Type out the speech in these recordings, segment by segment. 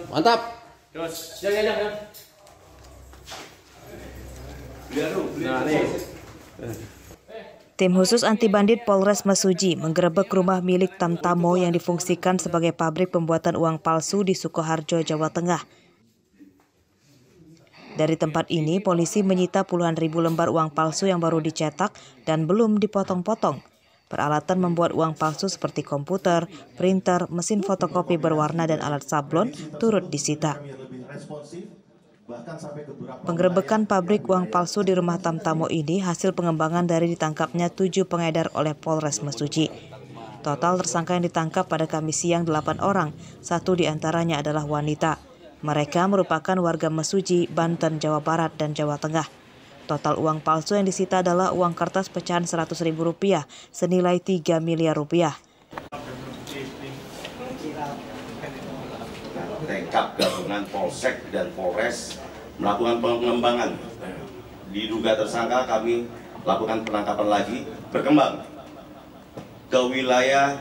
Mantap. Terus, jangan. Nah, nih. Tim khusus anti bandit Polres Mesuji menggerebek rumah milik Tamtamo yang difungsikan sebagai pabrik pembuatan uang palsu di Sukoharjo, Jawa Tengah. Dari tempat ini, polisi menyita puluhan ribu lembar uang palsu yang baru dicetak dan belum dipotong-potong. Peralatan membuat uang palsu seperti komputer, printer, mesin fotokopi berwarna dan alat sablon turut disita. Penggerebekan pabrik uang palsu di rumah Tamtamo ini hasil pengembangan dari ditangkapnya 7 pengedar oleh Polres Mesuji. Total tersangka yang ditangkap pada Kamis siang 8 orang, 1 diantaranya adalah wanita. Mereka merupakan warga Mesuji, Banten, Jawa Barat, dan Jawa Tengah. Total uang palsu yang disita adalah uang kertas pecahan Rp100.000 senilai Rp3 miliar. Tekap gabungan Polsek dan Polres melakukan pengembangan. Diduga tersangka kami lakukan penangkapan lagi, berkembang ke wilayah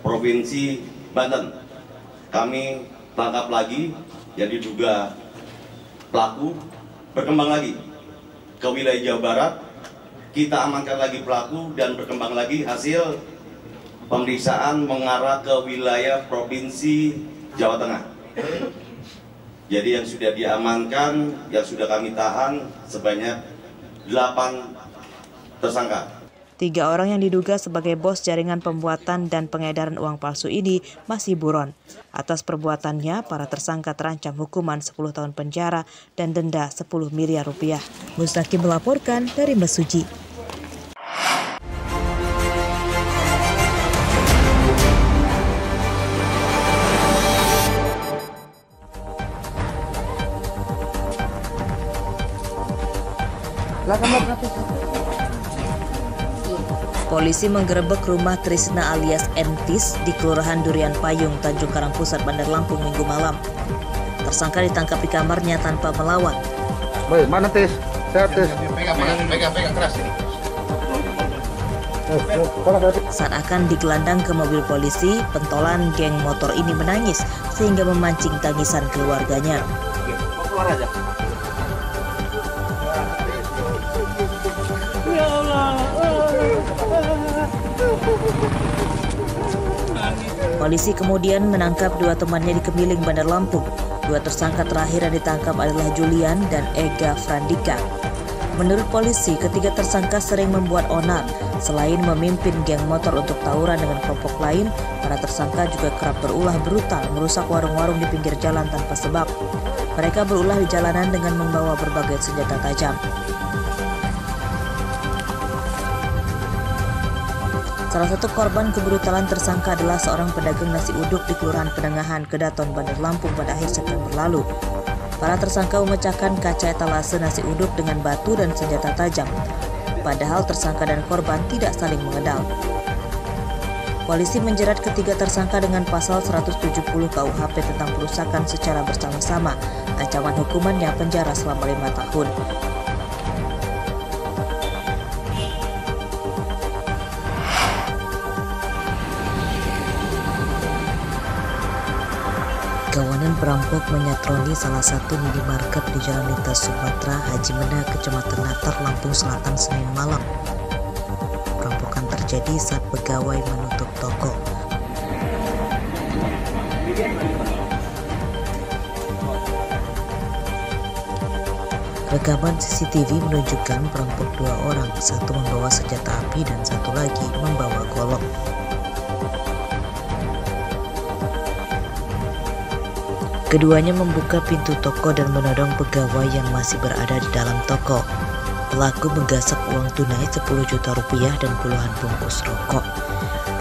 Provinsi Banten. Kami tangkap lagi yang diduga pelaku, berkembang lagi ke wilayah Jawa Barat. Kita amankan lagi pelaku dan berkembang lagi hasil pemeriksaan mengarah ke wilayah Provinsi Jawa Tengah. Jadi yang sudah diamankan, yang sudah kami tahan sebanyak 8 tersangka. 3 orang yang diduga sebagai bos jaringan pembuatan dan pengedaran uang palsu ini masih buron. Atas perbuatannya, para tersangka terancam hukuman 10 tahun penjara dan denda Rp10 miliar. Mustaqim melaporkan dari Mesuji. Polisi menggerebek rumah Trisna alias Entis di Kelurahan Durian Payung, Tanjung Karang Pusat, Bandar Lampung Minggu malam. Tersangka ditangkap di kamarnya tanpa melawan. Baik, mana Tis? Saya Tis. Pegang keras ini. Saat akan digelandang ke mobil polisi, pentolan geng motor ini menangis sehingga memancing tangisan keluarganya. Keluar aja. Ya Allah. Polisi kemudian menangkap 2 temannya di Kemiling, Bandar Lampung. 2 tersangka terakhir yang ditangkap adalah Julian dan Ega Frandika. Menurut polisi, ketiga tersangka sering membuat onar. Selain memimpin geng motor untuk tawuran dengan kelompok lain, para tersangka juga kerap berulah brutal merusak warung-warung di pinggir jalan tanpa sebab. Mereka berulah di jalanan dengan membawa berbagai senjata tajam. Salah satu korban kebrutalan tersangka adalah seorang pedagang nasi uduk di Kelurahan Penengahan, Kedaton, Bandar Lampung pada akhir September lalu. Para tersangka memecahkan kaca etalase nasi uduk dengan batu dan senjata tajam. Padahal tersangka dan korban tidak saling mengenal. Polisi menjerat ketiga tersangka dengan pasal 170 KUHP tentang perusakan secara bersama-sama. Ancaman hukumannya penjara selama 5 tahun. Kawanan perampok menyatroni salah satu minimarket di Jalan Lintas Sumatera, Haji Mena, Kecamatan Natar, Lampung Selatan, Senin malam. Perampokan terjadi saat pegawai menutup toko. Rekaman CCTV menunjukkan perampok 2 orang, satu membawa senjata api dan satu lagi membawa golok. Keduanya membuka pintu toko dan menodong pegawai yang masih berada di dalam toko. Pelaku menggasak uang tunai Rp10 juta dan puluhan bungkus rokok.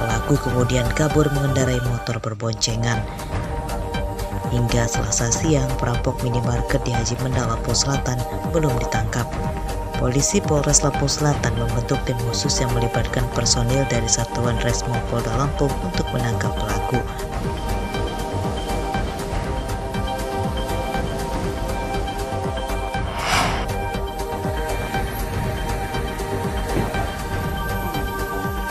Pelaku kemudian kabur mengendarai motor berboncengan. Hingga Selasa siang, perampok minimarket di Haji Mena, Lampung Selatan belum ditangkap. Polisi Polres Lampung Selatan membentuk tim khusus yang melibatkan personil dari Satuan Resmo Polda Lampung untuk menangkap pelaku.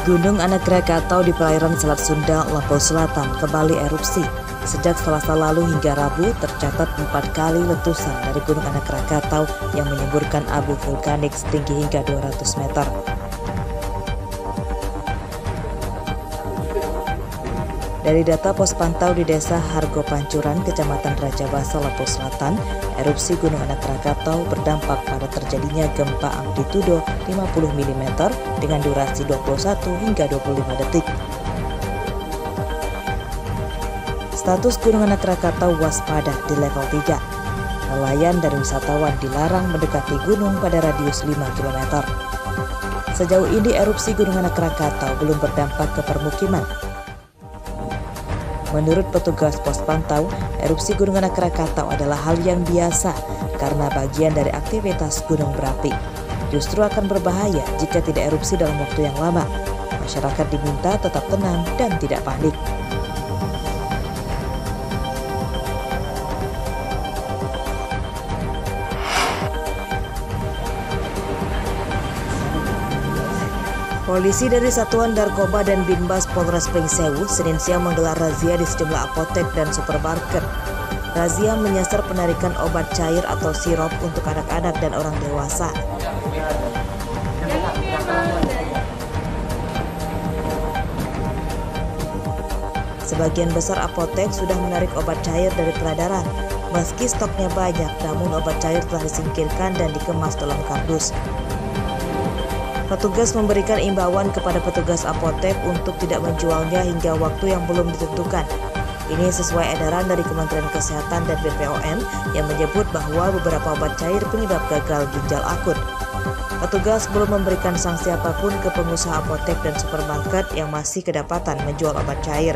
Gunung Anak Krakatau di perairan Selat Sunda, Lampung Selatan kembali erupsi. Sejak Selasa lalu hingga Rabu tercatat 4 kali letusan dari Gunung Anak Krakatau yang menyemburkan abu vulkanik setinggi hingga 200 meter. Dari data pos pantau di Desa Hargo Pancuran, Kecamatan Raja Basa, Lampung Selatan, erupsi Gunung Anak Krakatau berdampak pada terjadinya gempa amplitudo 50 mm dengan durasi 21 hingga 25 detik. Status Gunung Anak Krakatau waspada di level 3. Nelayan dan wisatawan dilarang mendekati gunung pada radius 5 km. Sejauh ini erupsi Gunung Anak Krakatau belum berdampak ke permukiman. Menurut petugas pos pantau, erupsi Gunung Anak Krakatau adalah hal yang biasa karena bagian dari aktivitas gunung berapi. Justru akan berbahaya jika tidak erupsi dalam waktu yang lama. Masyarakat diminta tetap tenang dan tidak panik. Polisi dari Satuan Narkoba dan Binbas Polres Pringsewu Senin siang menggelar razia di sejumlah apotek dan supermarket. Razia menyasar penarikan obat cair atau sirop untuk anak-anak dan orang dewasa. Sebagian besar apotek sudah menarik obat cair dari peredaran. Meski stoknya banyak, namun obat cair telah disingkirkan dan dikemas dalam kardus. Petugas memberikan imbauan kepada petugas apotek untuk tidak menjualnya hingga waktu yang belum ditentukan. Ini sesuai edaran dari Kementerian Kesehatan dan BPOM yang menyebut bahwa beberapa obat cair penyebab gagal ginjal akut. Petugas belum memberikan sanksi apapun ke pengusaha apotek dan supermarket yang masih kedapatan menjual obat cair.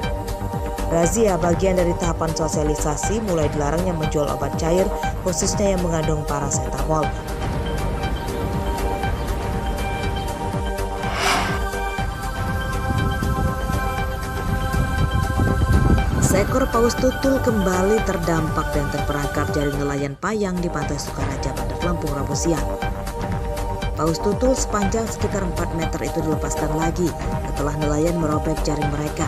Razia bagian dari tahapan sosialisasi mulai dilarangnya menjual obat cair, khususnya yang mengandung parasetamol. Seekor paus tutul kembali terdampak dan terperangkap jaring nelayan Payang di Pantai Sukaraja, Bandar Lampung, Rabu siang. Paus tutul sepanjang sekitar 4 meter itu dilepaskan lagi setelah nelayan merobek jaring mereka.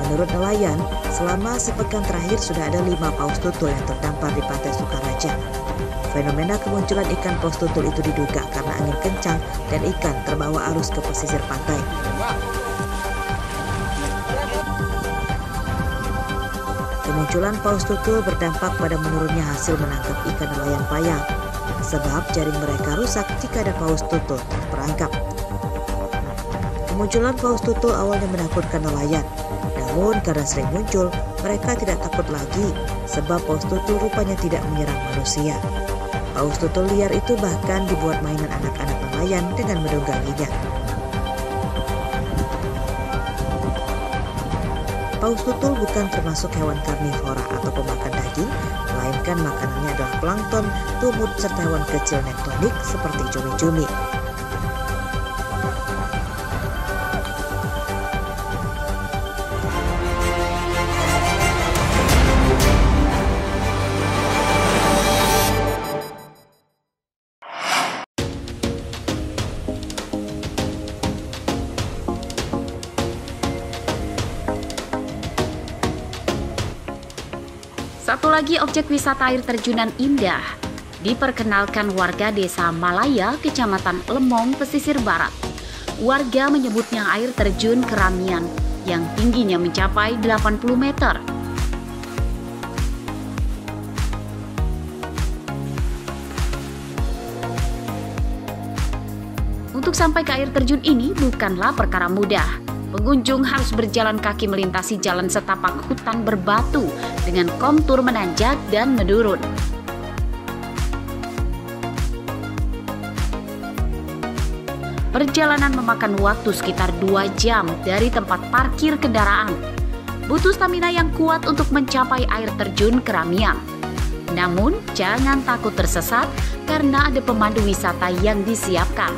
Menurut nelayan, selama sepekan terakhir sudah ada 5 paus tutul yang terdampar di Pantai Sukaraja. Fenomena kemunculan ikan paus tutul itu diduga karena angin kencang dan ikan terbawa arus ke pesisir pantai. Kemunculan paus tutul berdampak pada menurunnya hasil menangkap ikan nelayan Payang, sebab jaring mereka rusak jika ada paus tutul terperangkap. Kemunculan paus tutul awalnya menakutkan nelayan, namun karena sering muncul, mereka tidak takut lagi, sebab paus tutul rupanya tidak menyerang manusia. Paus tutul liar itu bahkan dibuat mainan anak-anak nelayan dengan mendungganginya. Paus tutul bukan termasuk hewan karnivora atau pemakan daging, melainkan makanannya adalah plankton, tumut, serta hewan kecil nektonik seperti cumi-cumi. Satu lagi objek wisata air terjunan indah diperkenalkan warga Desa Malaya, Kecamatan Lemong, Pesisir Barat. Warga menyebutnya air terjun Keramian yang tingginya mencapai 80 meter. Untuk sampai ke air terjun ini bukanlah perkara mudah. Pengunjung harus berjalan kaki melintasi jalan setapak hutan berbatu dengan kontur menanjak dan menurun. Perjalanan memakan waktu sekitar 2 jam dari tempat parkir kendaraan. Butuh stamina yang kuat untuk mencapai air terjun Keramian. Namun, jangan takut tersesat karena ada pemandu wisata yang disiapkan.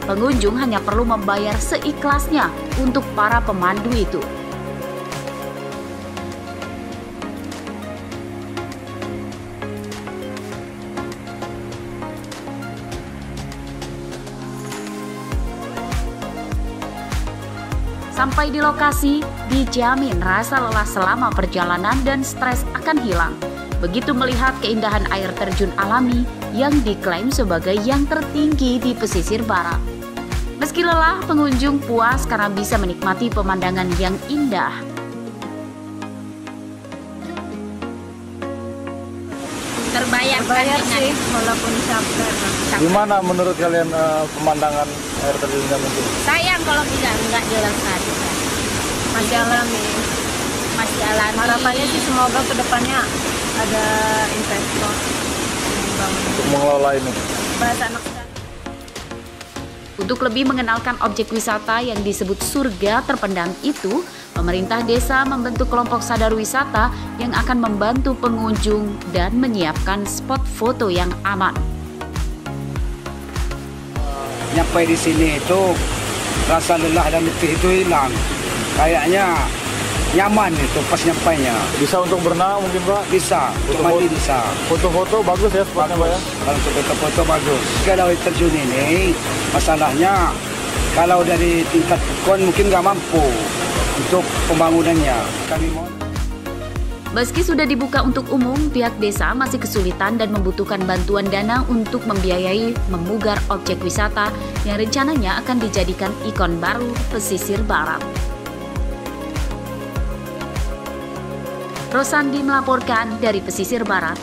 Pengunjung hanya perlu membayar seikhlasnya untuk para pemandu itu. Sampai di lokasi, dijamin rasa lelah selama perjalanan dan stres akan hilang. Begitu melihat keindahan air terjun alami yang diklaim sebagai yang tertinggi di pesisir barat. Meski lelah, pengunjung puas karena bisa menikmati pemandangan yang indah. Terbayar sih, walaupun capek. Gimana menurut kalian pemandangan air terjunnya mungkin? Sayang kalau nggak jalan-jalan. Masih alami. Harapannya sih semoga kedepannya ada investor Untuk mengelola ini. bahasa anak sekarang. Untuk lebih mengenalkan objek wisata yang disebut surga terpendam itu, pemerintah desa membentuk kelompok sadar wisata yang akan membantu pengunjung dan menyiapkan spot foto yang aman. Nyampai di sini itu rasa lelah dan letih itu hilang. Kayaknya nyaman itu pas nyampainya. Bisa untuk berenang mungkin Pak? Bisa, untuk mandi bisa. Foto-foto bagus ya spotnya Pak ya? Kalau untuk foto-foto bagus. Kalau air terjun ini masalahnya kalau dari tingkat kon mungkin nggak mampu untuk pembangunannya. Kami mohon. Meski sudah dibuka untuk umum, pihak desa masih kesulitan dan membutuhkan bantuan dana untuk membiayai memugar objek wisata yang rencananya akan dijadikan ikon baru pesisir barat. Rosandi melaporkan dari pesisir barat.